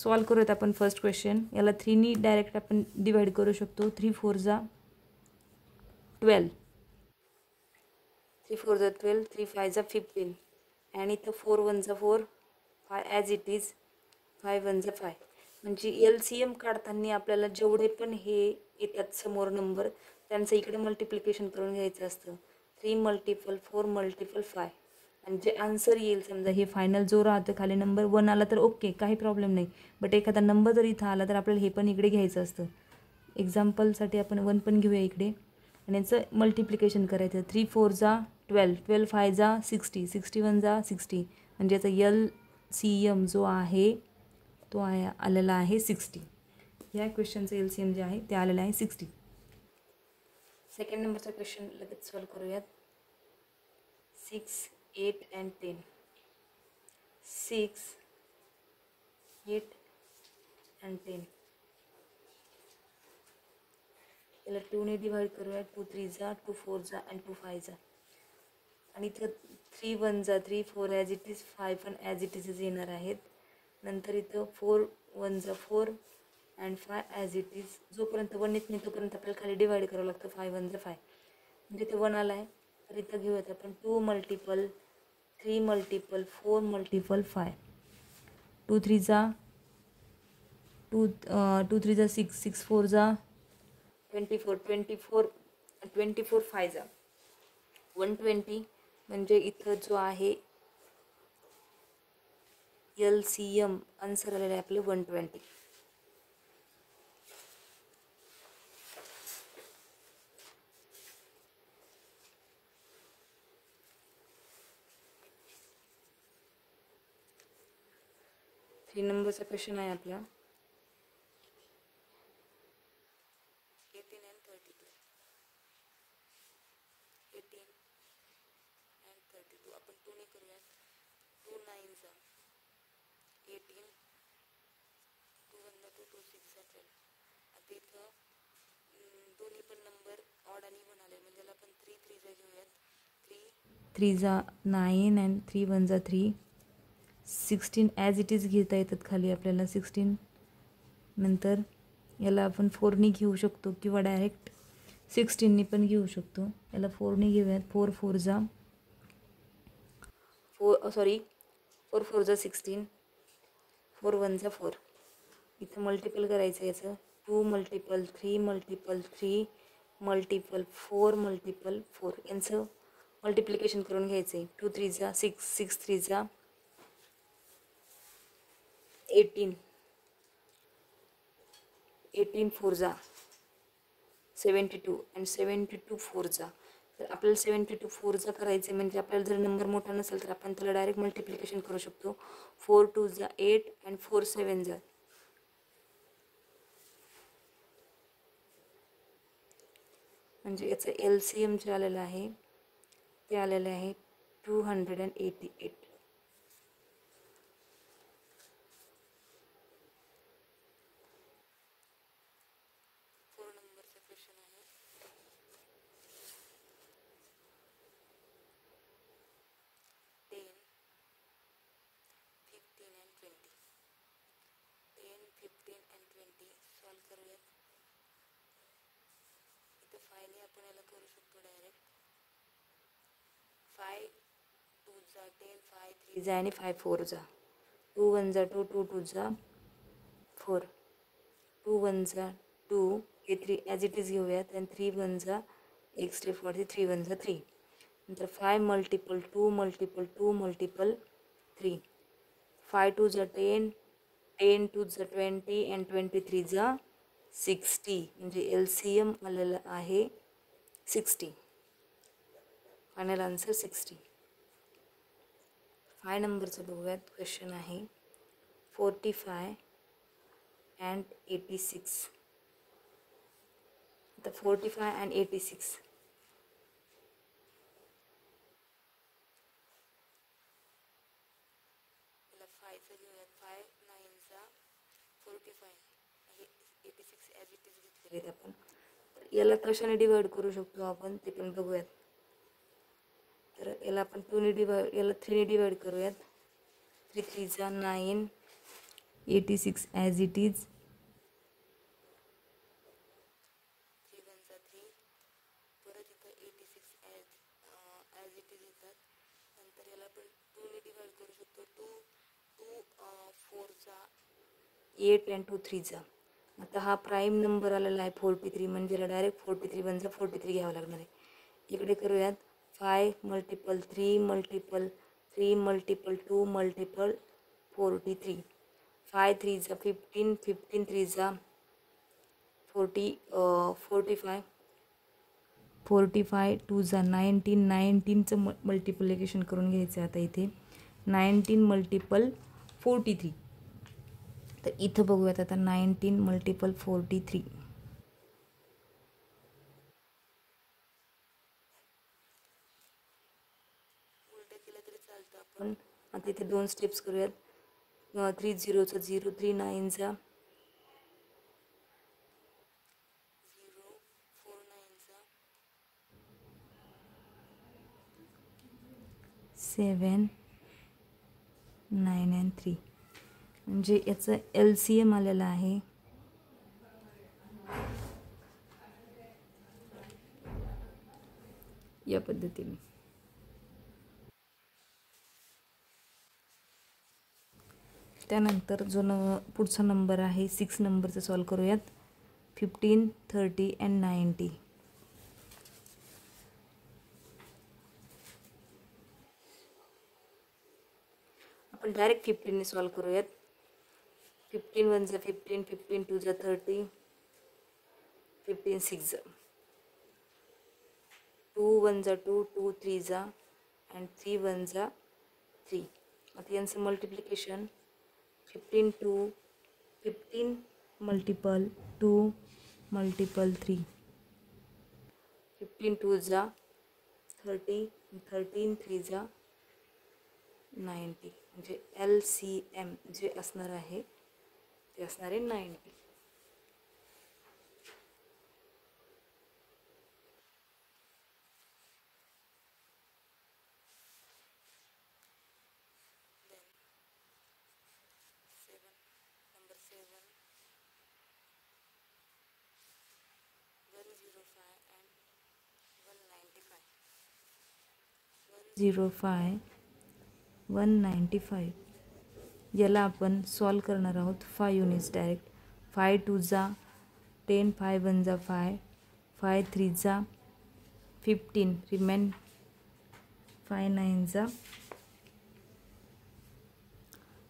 Solve करूयात आपण first question. याला 3नी डायरेक्ट आपण डिवाइड करू शकतो. 3 4 जा 12, 3 4 जा 12, 3 5 जा 15 आणि इथं 4 1 जा 4, 5 ॲज इट इज, 5 1 जा 5. म्हणजे LCM काढताना आपल्याला जेवढे पण हे येतात समोर नंबर त्यांचं इकडे मल्टिप्लिकेशन करून घ्यायचं असतं. 3 मल्टिपल 4 मल्टिपल 5 आणि जे आन्सर येईल समजा हे फायनल जो राहतं खाली नंबर 1 आला तर ओके काही प्रॉब्लेम नाही. बट एखादा नंबर जर इथं आला तर आपल्याला हे पण इकडे घ्यायचं असतं. एक्झाम्पलसाठी आपण 1 पण घेऊया इकडे आणि याचं मल्टिप्लिकेशन करायचं. 3 4 जा 12, 12 5 जा 60, 61 जा 60 म्हणजे याचा LCM जो आहे तो आहे आलेला आहे 60. या क्वेश्चनचं LCM जे आहे ते आलेलं आहे 60. सेकंड नंबरचा क्वेश्चन लगेच सॉल्व करूयात. 6 8 and 10, 6 8 and 10 याला 2ने डिवाइड करूयात. 2 3 जा 2 4 जा आणि 2 5 जा आणि इथं 3 1 जा 3 4 ॲज इट इज, 5 पण ॲज इट इजच येणार आहेत. नंतर इथं 4 1 जा 4 अँड 5 ॲज इट इज. जोपर्यंत 1 येत नाही तोपर्यंत आपल्याला खाली डिवाइड करावं लागतं. 5 1 जा 5 म्हणजे इथं 1 आला आहे तर इथं घेऊयात आपण 2 मल्टिपल 3 मल्टिपल 4 मल्टिपल 5. 2 3 जा 2 2 3 जा 6, 6 4 जा 24, 24 24 5 जा 120 म्हणजे इथं जो आहे LCM आन्सर आलेलं आहे आपले 120. थ्री नंबरचा क्वेश्चन आहे आपला. 18 and 32, 18 and 32 आपण 2ने करूयात. 2 9 जा 18, 2 1 जा 2, 2 6 जा 12. आता इथं दोन्ही पण नंबर ऑड आणि इव्हन आले म्हणजे याला आपण 3 3 जा घेऊयात. 3 जा 9 अँड 3 1 जा 3, 16 ॲज इट इज घेता येतात खाली आपल्याला 16. नंतर याला आपण 4नी घेऊ शकतो किंवा डायरेक्ट 16नी पण घेऊ शकतो. याला 4नी घेऊयात. 4 4 जा 4 4 4 जा 16, 4 1 जा 4. इथं मल्टिपल करायचं याचं. 2 मल्टिपल 3 मल्टिपल 3 मल्टिपल 4 मल्टिपल 4 यांचं मल्टिप्लिकेशन करून घ्यायचं आहे. 2 3 जा 6, 6 3 जा 18, 18 4 जा 72 अँड 72 4 जा. तर आपल्याला 72 4 जा करायचे म्हणजे आपल्याला जर नंबर मोठा नसेल तर आपण त्याला डायरेक्ट मल्टिप्लिकेशन करू शकतो. 4 2 जा 8 अँड 4 7 जा म्हणजे याचं LCM जे आलेलं आहे ते आलेलं आहे 288. फोर नंबरचा क्वेश्चन आहे. 10 15 and 20, 10 15 and 20 सॉल्व करूयात. इथं 5ने आपण याला करू शकतो डायरेक्ट. 5 2 जा 10, 5 3 जा आणि 5 4 जा. 2 1 जा 2, 2 2 जा 4, 2 1 जा 2, हे 3 ॲज इट इज घेऊयात आणि 3 1 जा एक्स्ट्रा 40, 3 1 जा 3. नंतर 5 मल्टिपल 2 मल्टिपल 2 मल्टिपल 3, 5 2 जा 10, 10 2 जा 20 अँड 23 जा 60 म्हणजे LCM आलेलं आहे 60. Final answer 60. 5 नंबरचं बघूयात क्वेश्चन आहे. 45 and 86. आता 45 and 86 याला 5चं घेऊयात. 5 9 जा 45 हे 86 ॲज इट इज घेतलेले आहेत आपण. तर याला कशाने डिवाइड करू शकतो आपण ते पण बघूयात. तर याला आपण 2ने डिवाइड याला 3ने डिवाइड करूयात. 3 3 जा 9 86 ॲज इट इज, 3 1 जा 3, परत इथं 86 ॲज इट इज येतात. नंतर याला आपण 2 ने डिवाइड करू शकतो. 2 4 जा 8 and 2 3 जा. आता हा प्राईम नंबर आलेला आहे 43, म्हणजे याला डायरेक्ट 43 1 जा 43 घ्यावं लागणार आहे. इकडे करूयात 5 मल्टिपल 3 मल्टिपल 3 मल्टिपल 2 मल्टिपल 43. 5 3 जा 15, 15 3 जा 45, 45 2 जा 19, 19चं मल्टिप्लिकेशन करून घ्यायचं आहे आता इथे. 19 मल्टिपल 43. तर इथं बघूयात आता 19 मल्टिपल 43. उलटं केलं तरी चालतं. आपण आता इथे 2 स्टेप्स करूयात. 3 0चा 0, 3 9चा 0 4 9 जा 7 9 and 3, म्हणजे याचं LCM आलेलं आहे या पद्धतीने. त्यानंतर जो पुढचा नंबर आहे 6 नंबरचा सॉल्व करूयात. 15 30 and 90. आपण डायरेक्ट 15ने सॉल्व करूयात. 15 1 जा 15, 15 2 जा 30, 15 6 जा 2 1 जा 2, 2 3 जा and 3 1 जा 3. आता यांचं मल्टिप्लिकेशन 15 मल्टिपल 2 मल्टिपल 3, 15 2 जा 30, 13 3 जा 90, म्हणजे LCM जे असणार आहे ते असणार आहे 90. Number 7 105 and 195. 105 195. याला आपण सॉल्व करणार आहोत 5 युनिट्स डायरेक्ट. 5 2 जा 10, 5 1 जा 5, 5 3 जा 15, रिमेन 5 9 जा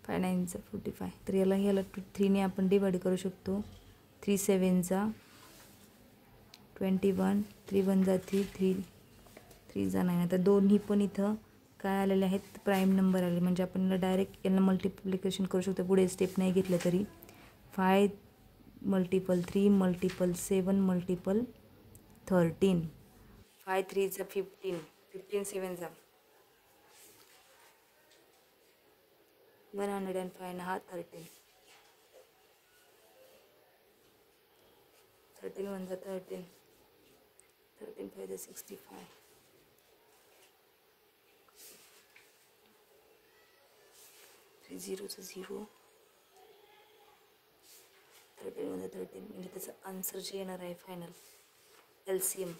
45. तर याला 3ने आपण डिवाइड करू शकतो. 3 7 जा 21, 3 1 जा 3, 3 जा 9. आता दोन्ही पण इथं काय आलेले आहेत, प्राईम नंबर आले, म्हणजे आपण याला डायरेक्ट यांना मल्टिप्लिकेशन करू शकतो पुढे स्टेप नाही घेतलं तरी. 5 मल्टिपल 3 मल्टिपल 7 मल्टिपल 13, 5 3 जा 15, 15 7 जा 105 हा 13, 13 1 जा 13, 13 5 जा 65, 3 0चा 0, 13 1 जा 13, म्हणजे त्याचं आन्सर जे येणार आहे फायनल LCM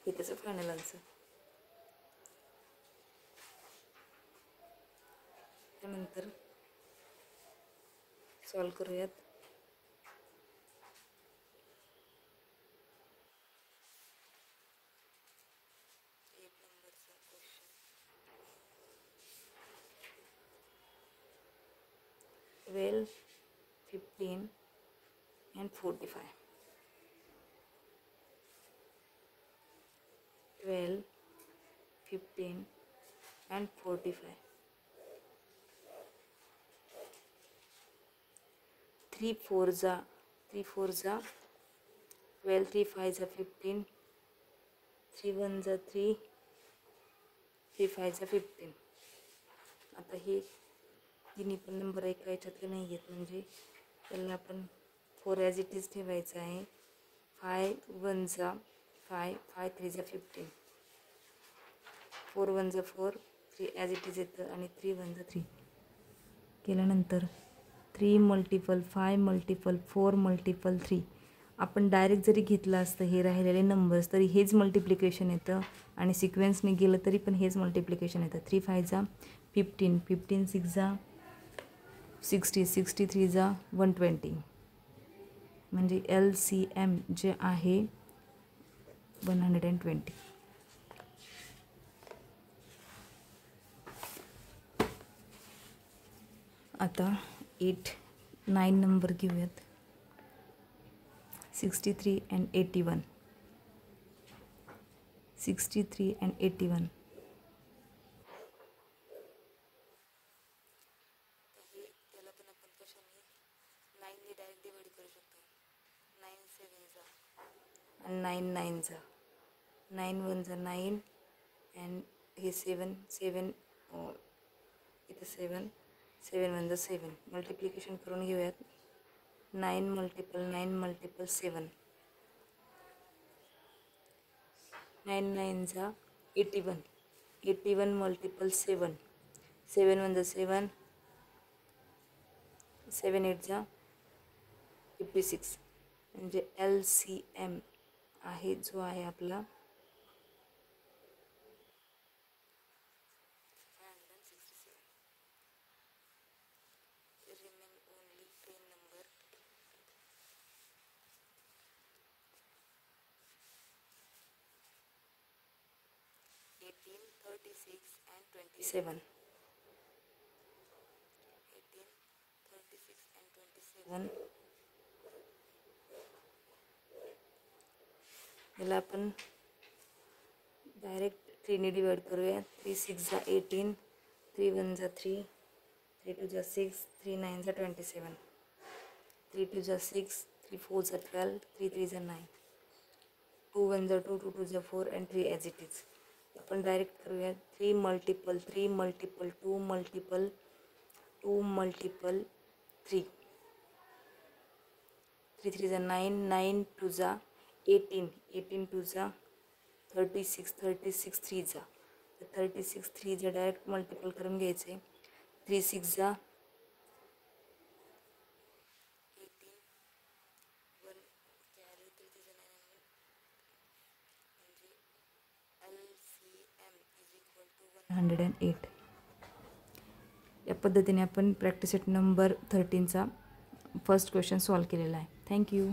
हे त्याचं फायनल आन्सर. त्यानंतर सॉल्व करूयात. 8 नंबरचा क्वेश्चन. 12 15 and 45. 12 15 and 45. 3 4 जा 12, 3 5 जा 15, 3 1 जा 3, 3 5 जा 15. आता हे तिन्ही पण नंबर एका याच्यातले नाही आहेत, म्हणजे त्याला आपण 4 ॲज इट इज ठेवायचं आहे. 5 1 जा 5, 5 3 जा 15, 4 1 जा 4 3 ॲज इट इज येतं आणि 3 1 जा 3 केल्यानंतर 3 मल्टिपल 5 मल्टिपल 4 मल्टिपल 3 आपण डायरेक्ट जरी घेतलं असतं हे राहिलेले नंबर्स तरी हेच मल्टिप्लिकेशन येतं आणि सिक्वेन्सने गेलं तरी पण हेच मल्टिप्लिकेशन येतं. 3 5 जा 15 15 6 जा 60 63 जा 120 म्हणजे LCM जे आहे 120. आता 8 9 नंबर घेऊयात. 63 and 81 63 and 81 हे त्याला पण आपण कशाने 9ने डायरेक्ट डिवाइड करू शकतो. 9 7 जा आणि 9 9 जा 9 1 जा 9 अँड हे 7 7 इथं 7 7 1 जा 7 मल्टिप्लिकेशन करून घेऊयात. 9 मल्टिपल 9 मल्टिपल 7 9 9 जा 81 81 मल्टिपल 7 7 1 जा 7 7 8 जा 56 म्हणजे LCM आहे जो आहे आपला 567. Remain only 10 number. 18 36 and 27. 7 18 36 and 27. 1 याला आपण डायरेक्ट 3ने डिवाइड करूया. 3 6 जा 18 3 1 जा 3 3 2 जा 6 3 9 जा 27 3 2 जा 6 3 4 जा 12 3 3 जा 9 2 1 जा 2 2 2 जा 4 and 3 ॲज इट इज. आपण डायरेक्ट करूया. 3 मल्टिपल 3 मल्टिपल 2 मल्टिपल 2 मल्टिपल 3 3 3 जा 9 9 2 जा 18 18 2 जा 36 36 3 जा तर 36 3 जा डायरेक्ट मल्टिपल करून घ्यायचे. 3 6 जा 18 1 कॅरी 3 3 9 म्हणजे LCM is equal to 108. या पद्धतीने आपण प्रॅक्टिस सेट नंबर 13चा फर्स्ट क्वेश्चन सॉल्व केलेला आहे. थँक्यू.